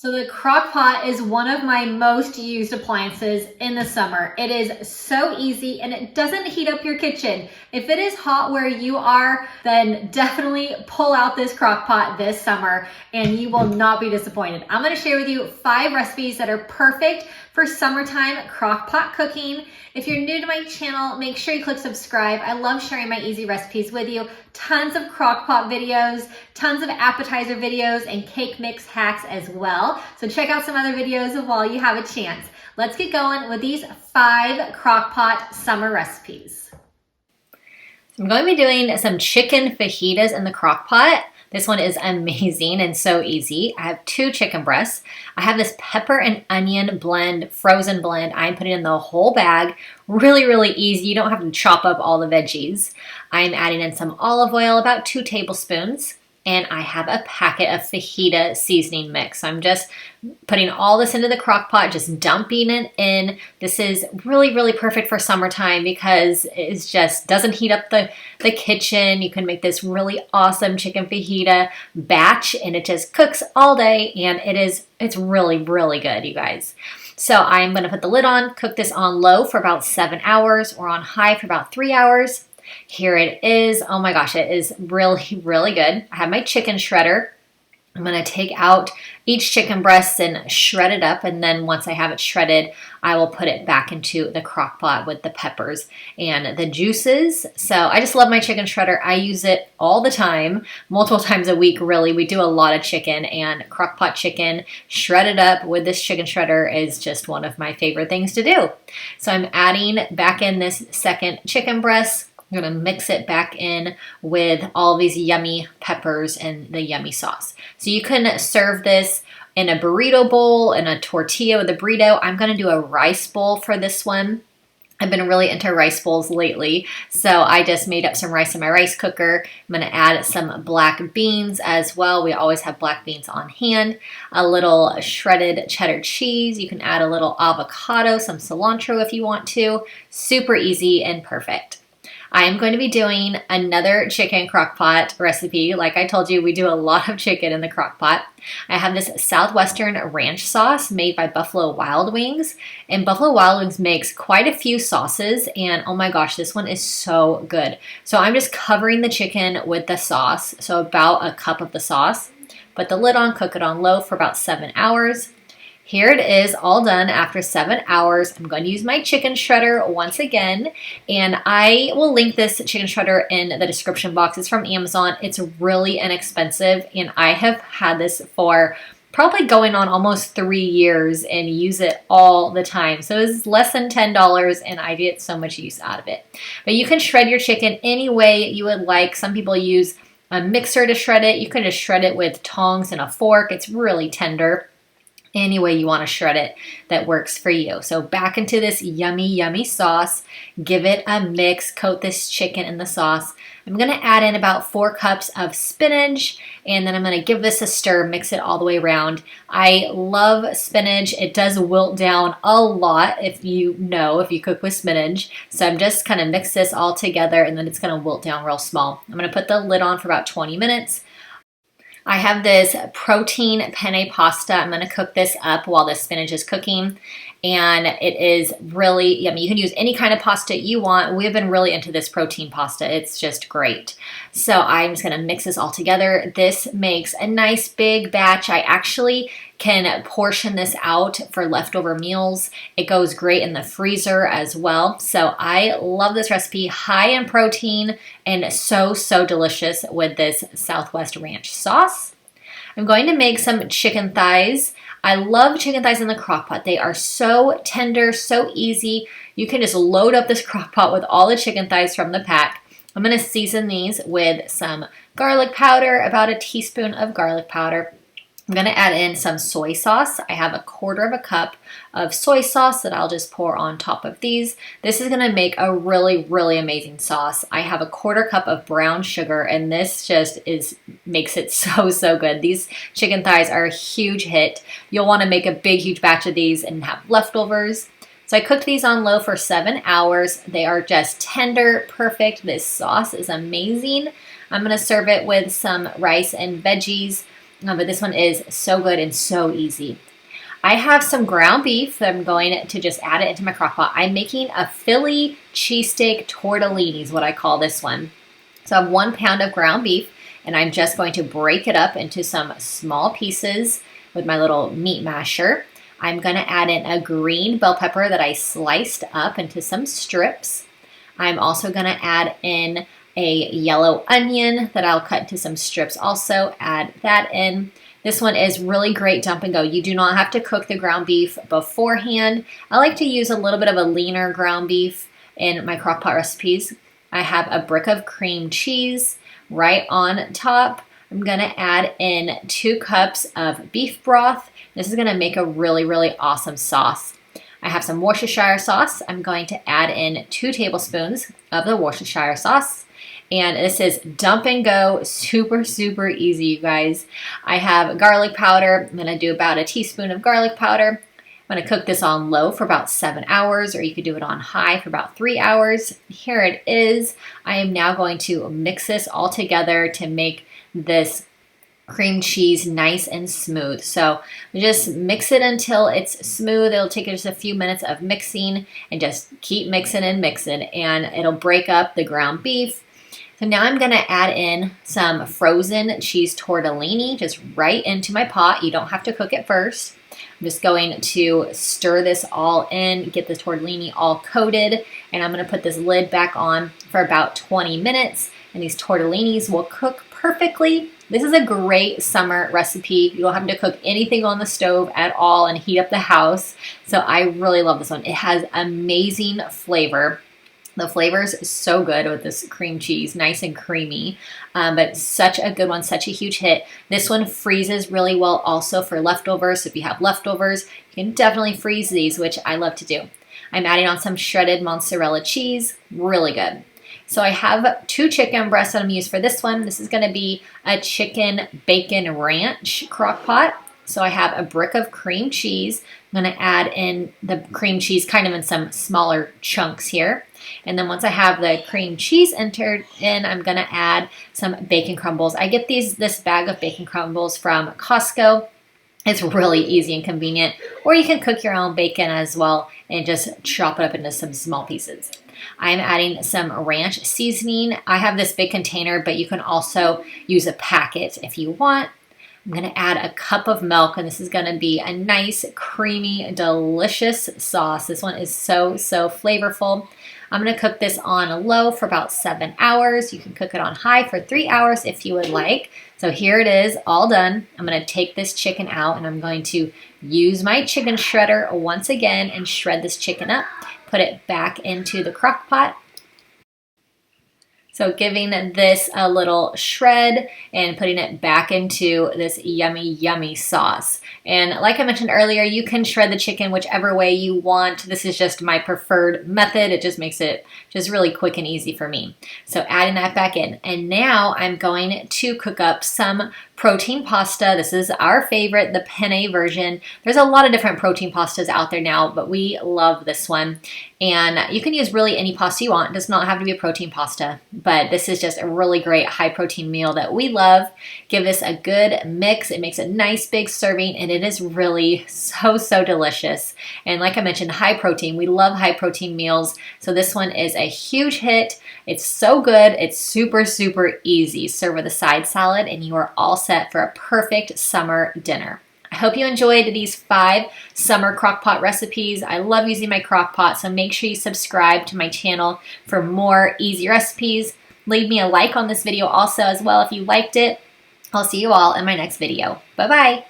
So the crock pot is one of my most used appliances in the summer. It is so easy and it doesn't heat up your kitchen. If it is hot where you are, then definitely pull out this crock pot this summer and you will not be disappointed. I'm gonna share with you 5 recipes that are perfect for summertime crock pot cooking. If you're new to my channel, make sure you click subscribe. I love sharing my easy recipes with you. Tons of crock pot videos, tons of appetizer videos, and cake mix hacks as well. So check out some other videos while you have a chance. Let's get going with these 5 crock pot summer recipes. I'm going to be doing some chicken fajitas in the crock pot. This one is amazing and so easy. I have 2 chicken breasts. I have this pepper and onion blend, frozen blend. I'm putting in the whole bag. Really, really easy. You don't have to chop up all the veggies. I'm adding in some olive oil, about 2 tablespoons. And I have a packet of fajita seasoning mix. So I'm just putting all this into the crock pot, just dumping it in. This is really, really perfect for summertime because it just doesn't heat up the kitchen. You can make this really awesome chicken fajita batch and it just cooks all day and it's really, really good, you guys. So I'm gonna put the lid on, cook this on low for about 7 hours or on high for about 3 hours. Here it is. Oh my gosh, it is really, really good. I have my chicken shredder. I'm going to take out each chicken breast and shred it up. And then once I have it shredded, I will put it back into the crock pot with the peppers and the juices. So I just love my chicken shredder. I use it all the time, multiple times a week, really. We do a lot of chicken, and crock pot chicken shredded up with this chicken shredder is just one of my favorite things to do. So I'm adding back in this second chicken breast. I'm going to mix it back in with all these yummy peppers and the yummy sauce. So you can serve this in a burrito bowl, in a tortilla with a burrito. I'm going to do a rice bowl for this one. I've been really into rice bowls lately, so I just made up some rice in my rice cooker. I'm going to add some black beans as well. We always have black beans on hand. A little shredded cheddar cheese. You can add a little avocado, some cilantro if you want to. Super easy and perfect. I am going to be doing another chicken crock pot recipe. Like I told you, we do a lot of chicken in the crock pot. I have this southwestern ranch sauce made by Buffalo Wild Wings. And Buffalo Wild Wings makes quite a few sauces. And oh my gosh, this one is so good. So I'm just covering the chicken with the sauce. So about a cup of the sauce. Put the lid on, cook it on low for about 7 hours. Here it is, all done after 7 hours. I'm going to use my chicken shredder once again, and I will link this chicken shredder in the description box. It's from Amazon. It's really inexpensive, and I have had this for probably going on almost 3 years and use it all the time. So it's less than $10, and I get so much use out of it. But you can shred your chicken any way you would like. Some people use a mixer to shred it. You can just shred it with tongs and a fork. It's really tender. Any way you want to shred it that works for you. So back into this yummy, yummy sauce. Give it a mix. Coat this chicken in the sauce. I'm going to add in about 4 cups of spinach, and then I'm going to give this a stir, mix it all the way around. I love spinach. It does wilt down a lot if you cook with spinach. So I'm just kind of mix this all together, and then it's going to wilt down real small. I'm going to put the lid on for about 20 minutes. I have this protein penne pasta. I'm going to cook this up while the spinach is cooking, and it is really yummy. You can use any kind of pasta you want. We've been really into this protein pasta. It's just great. So I'm just going to mix this all together. This makes a nice big batch. I actually can portion this out for leftover meals. It goes great in the freezer as well. So I love this recipe, high in protein and so, so delicious with this Southwest Ranch sauce. I'm going to make some chicken thighs. I love chicken thighs in the crock pot. They are so tender, so easy. You can just load up this crock pot with all the chicken thighs from the pack. I'm going to season these with some garlic powder, about a teaspoon of garlic powder. I'm going to add in some soy sauce. I have a 1/4 cup of soy sauce that I'll just pour on top of these. This is going to make a really, really amazing sauce. I have a 1/4 cup of brown sugar, and this just makes it so, so good. These chicken thighs are a huge hit. You'll want to make a big, huge batch of these and have leftovers. So I cooked these on low for 7 hours. They are just tender, perfect. This sauce is amazing. I'm going to serve it with some rice and veggies. but this one is so good and so easy. I have some ground beef that I'm going to just add it into my crock pot. I'm making a Philly cheesesteak tortellini is what I call this one. So I have 1 pound of ground beef, and I'm just going to break it up into some small pieces with my little meat masher. I'm going to add in a green bell pepper that I sliced up into some strips. I'm also going to add in a yellow onion that I'll cut into some strips also. Add that in. This one is really great dump and go. You do not have to cook the ground beef beforehand. I like to use a little bit of a leaner ground beef in my crock pot recipes. I have a brick of cream cheese right on top. I'm going to add in 2 cups of beef broth. This is going to make a really, really awesome sauce. I have some Worcestershire sauce. I'm going to add in 2 tablespoons of the Worcestershire sauce. And this is dump and go, super, super easy, you guys. I have garlic powder. I'm going to do about a teaspoon of garlic powder. I'm going to cook this on low for about 7 hours, or you could do it on high for about 3 hours. Here it is. I am now going to mix this all together to make this cream cheese nice and smooth. So just mix it until it's smooth. It'll take just a few minutes of mixing, and just keep mixing and mixing, and it'll break up the ground beef. So now I'm going to add in some frozen cheese tortellini just right into my pot. You don't have to cook it first. I'm just going to stir this all in, get the tortellini all coated, and I'm going to put this lid back on for about 20 minutes, and these tortellinis will cook perfectly. This is a great summer recipe. You don't have to cook anything on the stove at all and heat up the house. So I really love this one. It has amazing flavor. The flavor is so good with this cream cheese, nice and creamy, but such a good one, such a huge hit. This one freezes really well also for leftovers. So if you have leftovers, you can definitely freeze these, which I love to do. I'm adding on some shredded mozzarella cheese, really good. So I have 2 chicken breasts that I'm using for this one. This is going to be a chicken bacon ranch crock pot. So I have a brick of cream cheese. I'm going to add in the cream cheese kind of in some smaller chunks here. And then once I have the cream cheese entered in, I'm going to add some bacon crumbles. I get this bag of bacon crumbles from Costco. It's really easy and convenient. Or you can cook your own bacon as well and just chop it up into some small pieces. I'm adding some ranch seasoning. I have this big container, but you can also use a packet if you want. I'm going to add a cup of milk, and this is going to be a nice, creamy, delicious sauce. This one is so, so flavorful. I'm going to cook this on low for about 7 hours. You can cook it on high for 3 hours if you would like. So here it is, all done. I'm going to take this chicken out, and I'm going to use my chicken shredder once again and shred this chicken up. Put it back into the crock pot. So giving this a little shred and putting it back into this yummy, yummy sauce. And like I mentioned earlier, you can shred the chicken whichever way you want. This is just my preferred method. It just makes it just really quick and easy for me. So adding that back in. And now I'm going to cook up some protein pasta. This is our favorite, the penne version. There's a lot of different protein pastas out there now, but we love this one. And you can use really any pasta you want. It does not have to be a protein pasta, but this is just a really great high protein meal that we love. Give this a good mix. It makes a nice big serving, and it is really so, so delicious. And like I mentioned, high protein. We love high protein meals. So this one is a huge hit. It's so good. It's super, super easy. Serve with a side salad, and you are all set for a perfect summer dinner. I hope you enjoyed these 5 summer crockpot recipes. I love using my crockpot, so make sure you subscribe to my channel for more easy recipes. Leave me a like on this video also as well if you liked it. I'll see you all in my next video. Bye-bye.